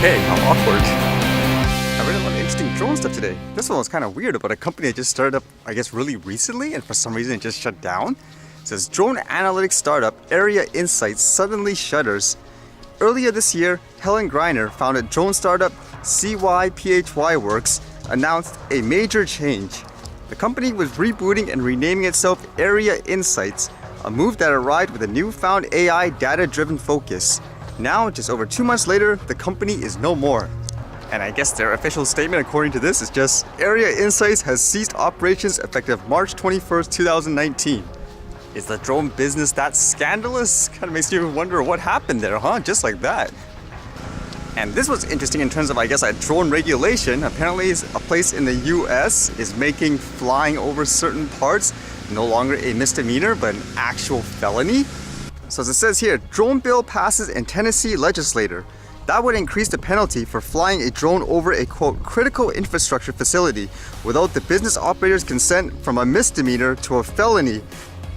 Okay, how awkward. I read a lot of interesting drone stuff today. This one was kind of weird about a company that just started up, I guess, really recently, and for some reason it just shut down. It says, drone analytics startup Aria Insights suddenly shutters. Earlier this year, Helen Greiner, founded drone startup CYPHY Works, announced a major change. The company was rebooting and renaming itself Aria Insights, a move that arrived with a newfound AI data-driven focus. Now, just over 2 months later, the company is no more. And I guess their official statement, according to this, is just Aria Insights has ceased operations effective March 21st, 2019. Is the drone business that scandalous? Kind of makes you wonder what happened there, huh? Just like that. And this was interesting in terms of, I guess, a drone regulation. Apparently, a place in the US is making flying over certain parts no longer a misdemeanor, but an actual felony. So as it says here, drone bill passes in Tennessee legislature. That would increase the penalty for flying a drone over a, quote, critical infrastructure facility without the business operator's consent from a misdemeanor to a felony.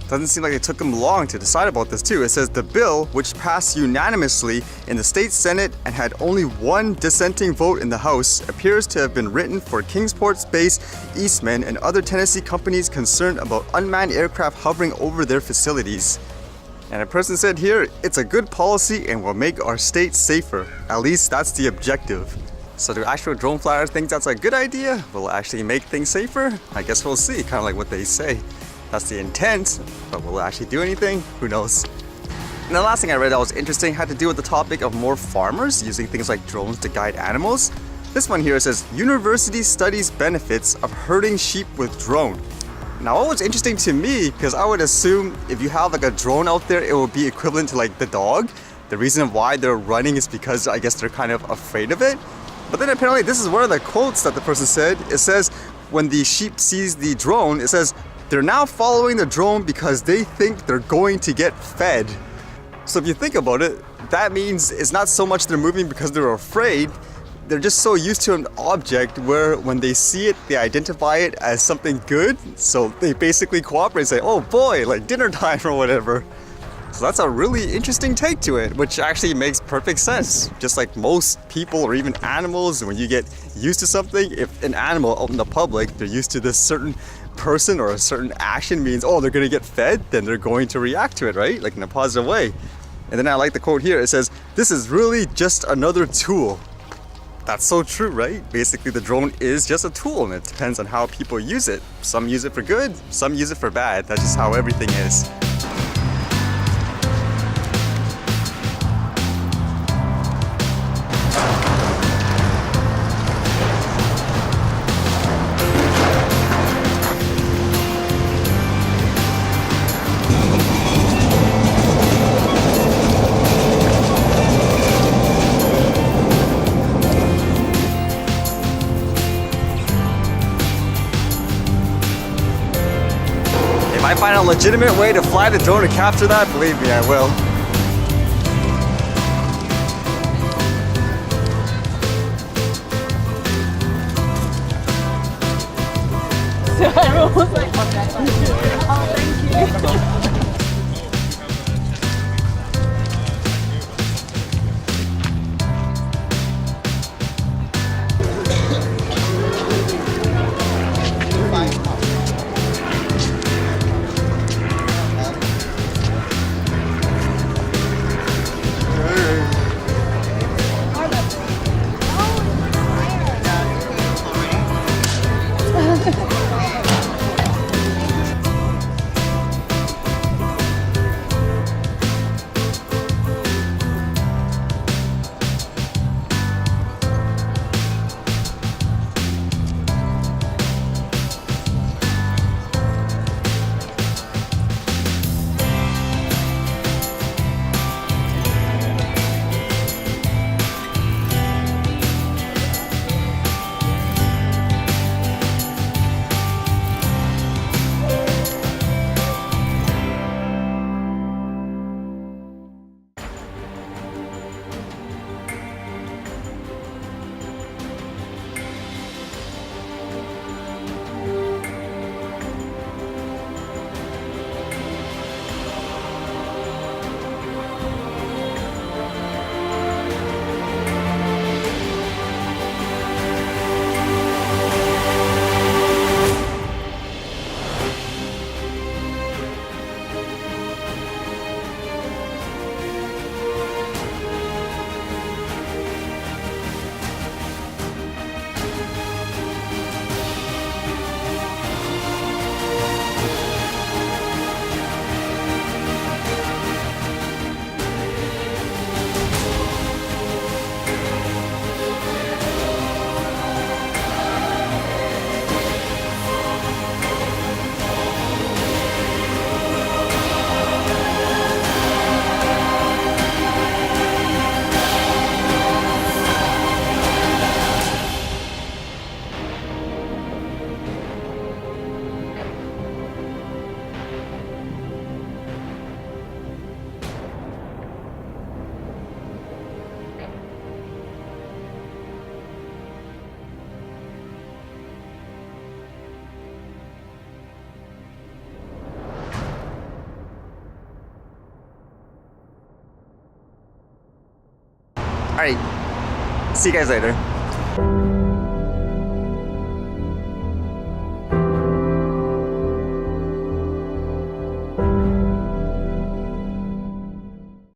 Doesn't seem like it took them long to decide about this too. It says the bill, which passed unanimously in the state Senate and had only one dissenting vote in the House, appears to have been written for Kingsport-based Eastman and other Tennessee companies concerned about unmanned aircraft hovering over their facilities. And a person said here, it's a good policy and will make our state safer. At least that's the objective. So do actual drone flyers think that's a good idea? Will it actually make things safer? I guess we'll see, kind of like what they say. That's the intent, but will it actually do anything? Who knows? And the last thing I read that was interesting had to do with the topic of more farmers using things like drones to guide animals. This one here says, university studies benefits of herding sheep with drone. Now what was interesting to me, because I would assume if you have like a drone out there, it will be equivalent to like the dog. The reason why they're running is because I guess they're kind of afraid of it. But then apparently this is one of the quotes that the person said. It says, when the sheep sees the drone, it says, they're now following the drone because they think they're going to get fed. So if you think about it, that means it's not so much they're moving because they're afraid. They're just so used to an object where when they see it, they identify it as something good. So they basically cooperate and say, oh boy, like dinner time or whatever. So that's a really interesting take to it, which actually makes perfect sense. Just like most people or even animals, when you get used to something, if an animal out in the public, they're used to this certain person or a certain action means, oh, they're gonna get fed, then they're going to react to it, right? Like in a positive way. And then I like the quote here, it says, this is really just another tool. That's so true, right? Basically, the drone is just a tool and it depends on how people use it. Some use it for good, some use it for bad. That's just how everything is. If I find a legitimate way to fly the drone to capture that, believe me, I will. So everyone was like, oh, thank you. All right. See you guys later.